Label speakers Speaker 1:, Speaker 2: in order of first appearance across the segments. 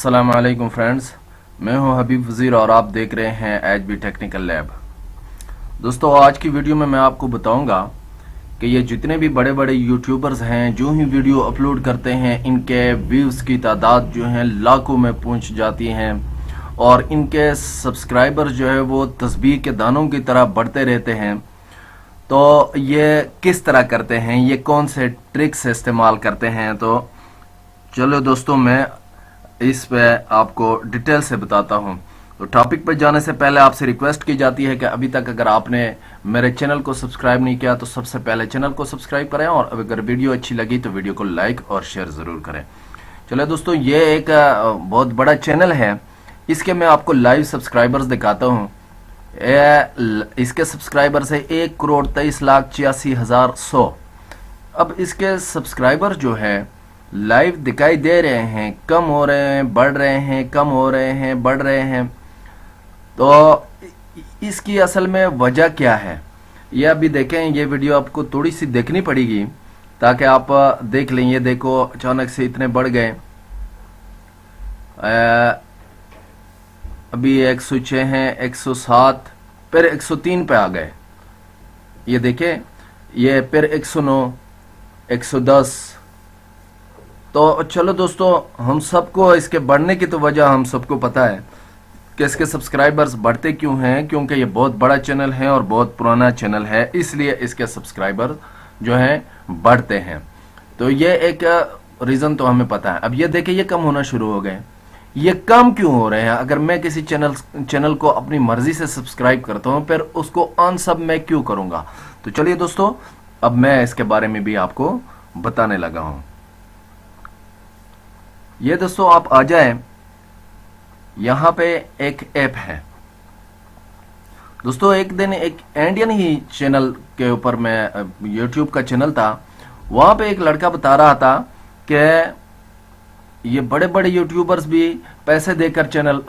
Speaker 1: अस्सलाम वालेकुम फ्रेंड्स, मैं हूं हबीब वजीर और आप देख रहे हैं एच बी टेक्निकल लैब। दोस्तों, आज की वीडियो में मैं आपको बताऊंगा कि ये जितने भी बड़े बड़े यूट्यूबर्स हैं जो ही वीडियो अपलोड करते हैं, इनके व्यूज़ की तादाद जो है लाखों में पहुंच जाती हैं और इनके सब्सक्राइबर जो है वो तस्बीह के दानों की तरह बढ़ते रहते हैं। तो ये किस तरह करते हैं, ये कौन से ट्रिक्स इस्तेमाल करते हैं, तो चलो दोस्तों मैं इस पे आपको डिटेल से बताता हूं। तो टॉपिक पर जाने से पहले आपसे रिक्वेस्ट की जाती है कि अभी तक अगर आपने मेरे चैनल को सब्सक्राइब नहीं किया तो सबसे पहले चैनल को सब्सक्राइब करें और अगर वीडियो अच्छी लगी तो वीडियो को लाइक और शेयर ज़रूर करें। चलो दोस्तों, ये एक बहुत बड़ा चैनल है, इसके मैं आपको लाइव सब्सक्राइबर्स दिखाता हूँ। इसके सब्सक्राइबर्स है 1,23,86,100। अब इसके सब्सक्राइबर जो है लाइव दिखाई दे रहे हैं, कम हो रहे हैं, बढ़ रहे हैं, कम हो रहे हैं, बढ़ रहे हैं। तो इसकी असल में वजह क्या है, ये अभी देखें। ये वीडियो आपको थोड़ी सी देखनी पड़ेगी ताकि आप देख लें। ये देखो, अचानक से इतने बढ़ गए, अभी 106 हैं, 107, फिर 103 पे आ गए। ये देखें, ये फिर 109, 110। तो चलो दोस्तों, हम सबको इसके बढ़ने की तो वजह हम सबको पता है कि इसके सब्सक्राइबर्स बढ़ते क्यों हैं, क्योंकि ये बहुत बड़ा चैनल है और बहुत पुराना चैनल है, इसलिए इसके सब्सक्राइबर जो हैं बढ़ते हैं। तो ये एक रीज़न तो हमें पता है। अब ये देखिए, ये कम होना शुरू हो गए। ये कम क्यों हो रहे हैं? अगर मैं किसी चैनल को अपनी मर्जी से सब्सक्राइब करता हूँ, फिर उसको अनसब मैं क्यों करूँगा? तो चलिए दोस्तों, अब मैं इसके बारे में भी आपको बताने लगा हूँ। ये दोस्तों, आप आ जाएं, यहां पे एक ऐप है दोस्तों। एक दिन एक इंडियन ही चैनल के ऊपर, मैं यूट्यूब का चैनल था, वहां पे एक लड़का बता रहा था कि ये बड़े बड़े यूट्यूबर्स भी पैसे देकर चैनल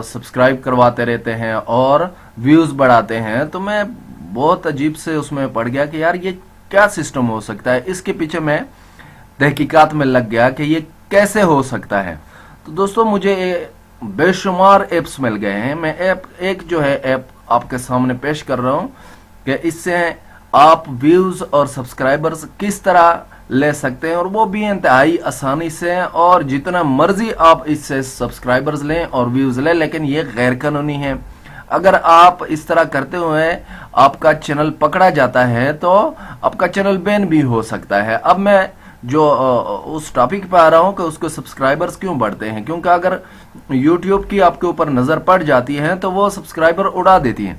Speaker 1: सब्सक्राइब करवाते रहते हैं और व्यूज बढ़ाते हैं। तो मैं बहुत अजीब से उसमें पड़ गया कि यार ये क्या सिस्टम हो सकता है। इसके पीछे मैं तहकीकात में लग गया कि ये कैसे हो सकता है। तो दोस्तों, मुझे बेशुमार एप्स मिल गए हैं। मैं एक जो है ऐप आपके सामने पेश कर रहा हूं कि इससे आप व्यूज और सब्सक्राइबर्स किस तरह ले सकते हैं, और वो भी इंतहाई आसानी से, और जितना मर्जी आप इससे सब्सक्राइबर्स लें और व्यूज लें, लेकिन ये गैर कानूनी है। अगर आप इस तरह करते हुए आपका चैनल पकड़ा जाता है तो आपका चैनल बैन भी हो सकता है। अब मैं जो उस टॉपिक पे आ रहा हूं कि उसको सब्सक्राइबर्स क्यों बढ़ते हैं, क्योंकि अगर YouTube की आपके ऊपर नजर पड़ जाती है तो वो सब्सक्राइबर उड़ा देती है।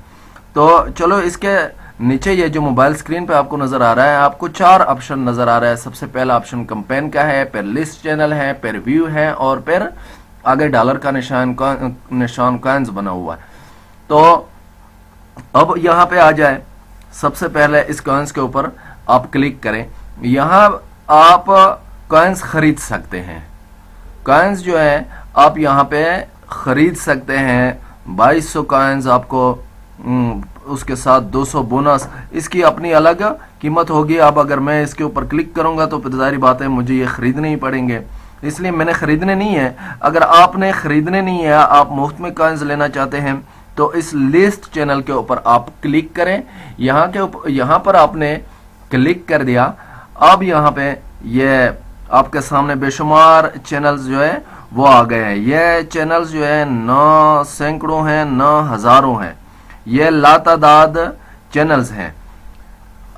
Speaker 1: तो चलो, इसके नीचे ये जो मोबाइल स्क्रीन पे आपको नजर आ रहा है, आपको 4 ऑप्शन नजर आ रहा है। सबसे पहला ऑप्शन कंपेन का है, फिर लिस्ट चैनल है, फिर व्यू है, और फिर आगे डॉलर का निशान कॉइन्स बना हुआ है। तो अब यहाँ पे आ जाए, सबसे पहले इस कॉइन्स के ऊपर आप क्लिक करें। यहाँ आप कॉइन्स खरीद सकते हैं। कॉइन्स जो है आप यहाँ पे खरीद सकते हैं। 2200 कॉइन्स आपको, उसके साथ 200 बोनस, इसकी अपनी अलग कीमत होगी। अब अगर मैं इसके ऊपर क्लिक करूंगा तो जाहिर बात है मुझे ये खरीदने ही पड़ेंगे, इसलिए मैंने खरीदने नहीं है। अगर आपने खरीदने नहीं है, आप मुफ्त में कॉइन्स लेना चाहते हैं, तो इस लिस्ट चैनल के ऊपर आप क्लिक करें। यहाँ पर आपने क्लिक कर दिया। अब यहाँ पे ये आपके सामने बेशुमार चैनल्स जो है वो आ गए हैं। ये चैनल्स जो है न सैकड़ों हैं, न हजारों हैं, ये लातादाद चैनल्स हैं।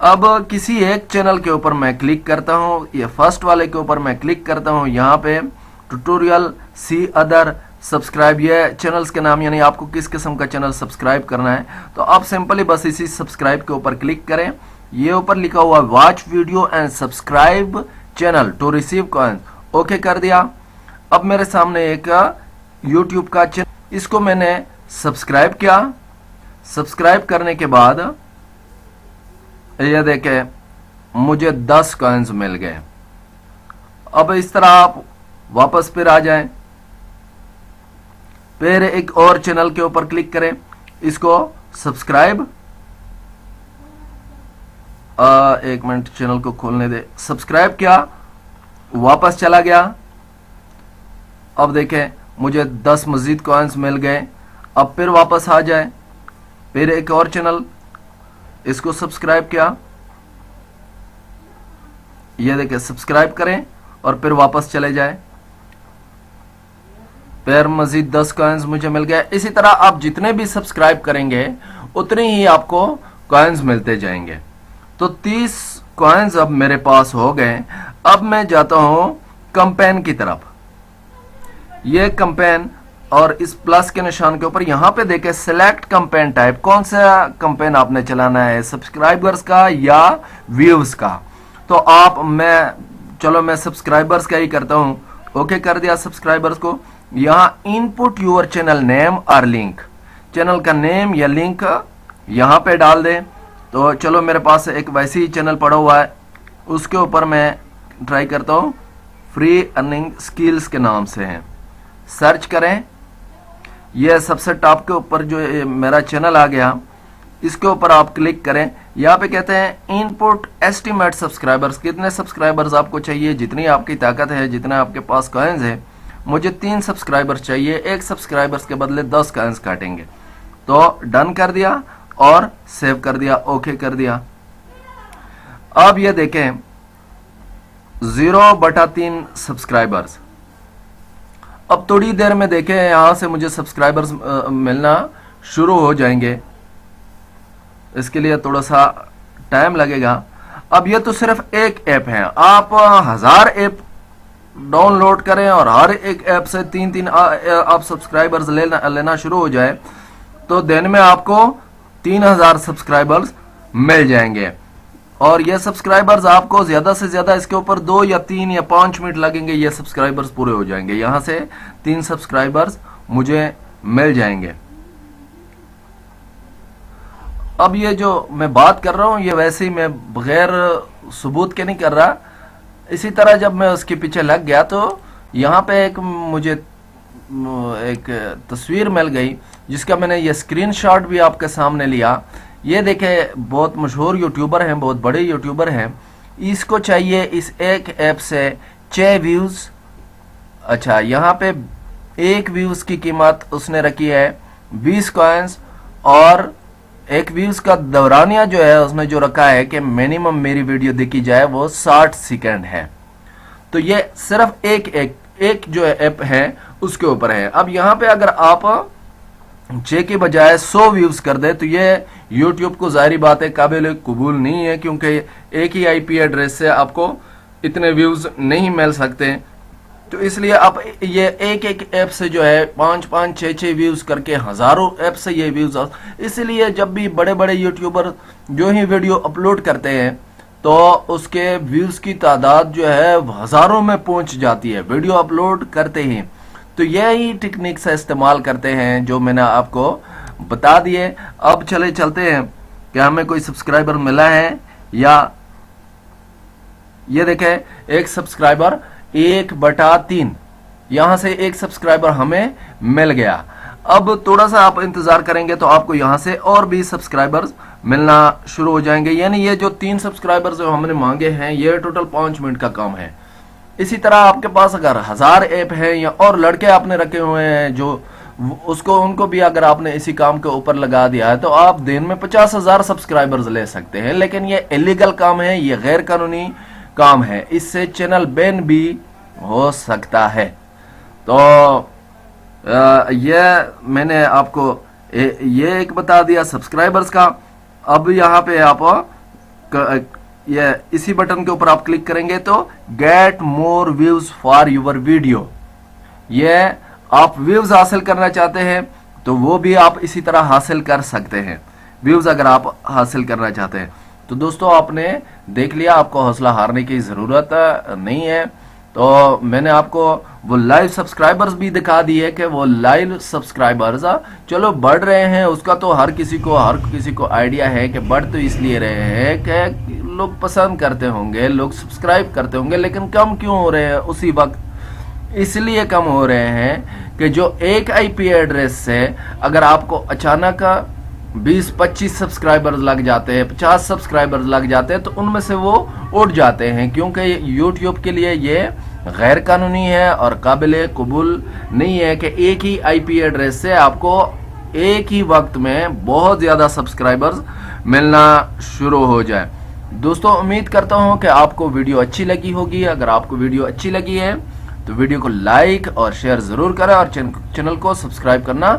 Speaker 1: अब किसी एक चैनल के ऊपर मैं क्लिक करता हूँ, ये फर्स्ट वाले के ऊपर मैं क्लिक करता हूँ। यहाँ पे ट्यूटोरियल, सी अदर, सब्सक्राइब, ये चैनल्स के नाम, यानी आपको किस किस्म का चैनल सब्सक्राइब करना है। तो आप सिंपली बस इसी सब्सक्राइब के ऊपर क्लिक करें। ये ऊपर लिखा हुआ watch video and subscribe channel to receive coins, okay कर दिया। अब मेरे सामने एक YouTube का चैनल, इसको मैंने सब्सक्राइब किया। सब्सक्राइब करने के बाद ये देखे मुझे 10 कॉइन्स मिल गए। अब इस तरह आप वापस फिर आ जाएं, फिर एक और चैनल के ऊपर क्लिक करें, इसको सब्सक्राइब, एक मिनट चैनल को खोलने दे। सब्सक्राइब किया, वापस चला गया। अब देखें मुझे 10 मजीद कॉइन्स मिल गए। अब फिर वापस आ जाए, फिर एक और चैनल, इसको सब्सक्राइब किया, ये देखिए सब्सक्राइब करें और फिर वापस चले जाए, फिर मजीद 10 कॉइन्स मुझे मिल गए। इसी तरह आप जितने भी सब्सक्राइब करेंगे उतने ही आपको कॉइन्स मिलते जाएंगे। तो 30 कॉइन्स अब मेरे पास हो गए। अब मैं जाता हूं कैंपेन की तरफ। ये कैंपेन और इस प्लस के निशान के ऊपर यहां पे देखें सिलेक्ट कैंपेन टाइप, कौन सा कैंपेन आपने चलाना है, सब्सक्राइबर्स का या व्यूज का। तो मैं सब्सक्राइबर्स का ही करता हूं। ओके कर दिया सब्सक्राइबर्स को। यहां इनपुट यूर चैनल नेम और लिंक, चैनल का नेम या लिंक यहां पे डाल दें। तो चलो मेरे पास एक वैसे ही चैनल पड़ा हुआ है, उसके ऊपर मैं ट्राई करता हूं, फ्री अर्निंग स्किल्स के नाम से है। सर्च करें, यह सबसे टॉप के ऊपर जो मेरा चैनल आ गया, इसके ऊपर आप क्लिक करें। यहाँ पे कहते हैं इनपुट एस्टिमेट सब्सक्राइबर्स, कितने सब्सक्राइबर्स आपको चाहिए, जितनी आपकी ताकत है, जितने आपके पास कॉइन्स है। मुझे 3 सब्सक्राइबर्स चाहिए, 1 सब्सक्राइबर्स के बदले 10 कॉइन्स काटेंगे। तो डन कर दिया और सेव कर दिया, ओके कर दिया। अब ये देखें 0/3 सब्सक्राइबर्स। अब थोड़ी देर में देखें यहां से मुझे सब्सक्राइबर्स मिलना शुरू हो जाएंगे। इसके लिए थोड़ा सा टाइम लगेगा। अब ये तो सिर्फ एक ऐप है, आप 1000 ऐप डाउनलोड करें और हर एक ऐप से 3-3 आप सब्सक्राइबर्स लेना शुरू हो जाए तो दिन में आपको 3000 सब्सक्राइबर्स मिल जाएंगे। और ये सब्सक्राइबर्स आपको ज्यादा से ज्यादा इसके ऊपर 2 या 3 या 5 मिनट लगेंगे, ये सब्सक्राइबर्स पूरे हो जाएंगे। यहां से 3 सब्सक्राइबर्स मुझे मिल जाएंगे। अब ये जो मैं बात कर रहा हूं ये वैसे ही मैं बगैर सबूत के नहीं कर रहा। इसी तरह जब मैं उसके पीछे लग गया तो यहाँ पे मुझे एक तस्वीर मिल गई जिसका मैंने ये स्क्रीनशॉट भी आपके सामने लिया। ये देखे बहुत मशहूर यूट्यूबर हैं, बहुत बड़े यूट्यूबर हैं, इसको चाहिए इस एक ऐप से 6 व्यूज। अच्छा, यहाँ पे एक व्यूज की कीमत उसने रखी है 20 कॉइन्स और एक व्यूज का दौरानिया जो है उसने जो रखा है कि मिनिमम मेरी वीडियो देखी जाए वो 60 सेकंड है। तो ये सिर्फ एक जो ऐप है उसके ऊपर है। अब यहाँ पे अगर आप 6 के बजाय 100 व्यूज कर दे तो ये YouTube को जाहिर बात है काबिल कबूल नहीं है, क्योंकि एक ही IP एड्रेस से आपको इतने व्यूज नहीं मिल सकते। तो इसलिए आप ये एक ऐप से जो है 5-5, 6-6 व्यूज करके हजारों ऐप से ये व्यूज, इसलिए जब भी बड़े बड़े यूट्यूबर जो ही वीडियो अपलोड करते हैं तो उसके व्यूज की तादाद जो है हजारों में पहुंच जाती है वीडियो अपलोड करते ही। तो यही टेक्निक से इस्तेमाल करते हैं जो मैंने आपको बता दिए। अब चलते हैं कि हमें कोई सब्सक्राइबर मिला है या ये देखें एक सब्सक्राइबर 1/3, यहां से एक सब्सक्राइबर हमें मिल गया। अब थोड़ा सा आप इंतजार करेंगे तो आपको यहां से और भी सब्सक्राइबर्स मिलना शुरू हो जाएंगे। यानी ये जो 3 सब्सक्राइबर्स जो हमने मांगे हैं ये टोटल 5 मिनट का काम है। इसी तरह आपके पास अगर 1000 ऐप है या और लड़के आपने रखे हुए हैं जो उनको भी अगर आपने इसी काम के ऊपर लगा दिया है तो आप दिन में 50,000 सब्सक्राइबर्स ले सकते हैं। लेकिन ये इलीगल काम है, ये गैर कानूनी काम है, इससे चैनल बैन भी हो सकता है। तो ये मैंने आपको ये एक बता दिया सब्सक्राइबर्स का। अब यहाँ पे आप ये इसी बटन के ऊपर आप क्लिक करेंगे तो get more views for your video, ये आप व्यूज हासिल करना चाहते हैं तो वो भी आप इसी तरह हासिल कर सकते हैं। व्यूज अगर आप हासिल करना चाहते हैं तो दोस्तों आपने देख लिया, आपको हौसला हारने की जरूरत नहीं है। तो मैंने आपको वो लाइव सब्सक्राइबर्स भी दिखा दिए कि वो लाइव सब्सक्राइबर्स चलो बढ़ रहे हैं, उसका तो हर किसी को आइडिया है कि बढ़ तो इसलिए रहे हैं कि लोग पसंद करते होंगे, लोग सब्सक्राइब करते होंगे, लेकिन कम क्यों हो रहे हैं उसी वक्त? इसलिए कम हो रहे हैं कि जो एक IP एड्रेस से अगर आपको अचानक 20-25 सब्सक्राइबर्स लग जाते हैं, 50 सब्सक्राइबर्स लग जाते हैं तो उनमें से वो उठ जाते हैं, क्योंकि YouTube के लिए ये غیر قانونی ہے اور قابل قبول نہیں ہے کہ ایک ہی آئی پی ایڈریس سے آپ کو ایک ہی وقت میں بہت زیادہ سبسکرائبرز ملنا شروع ہو جائے. دوستو امید کرتا ہوں کہ آپ کو ویڈیو اچھی لگی ہوگی. اگر آپ کو ویڈیو اچھی لگی ہے تو ویڈیو کو لائک اور شیئر ضرور کریں اور چینل کو سبسکرائب کرنا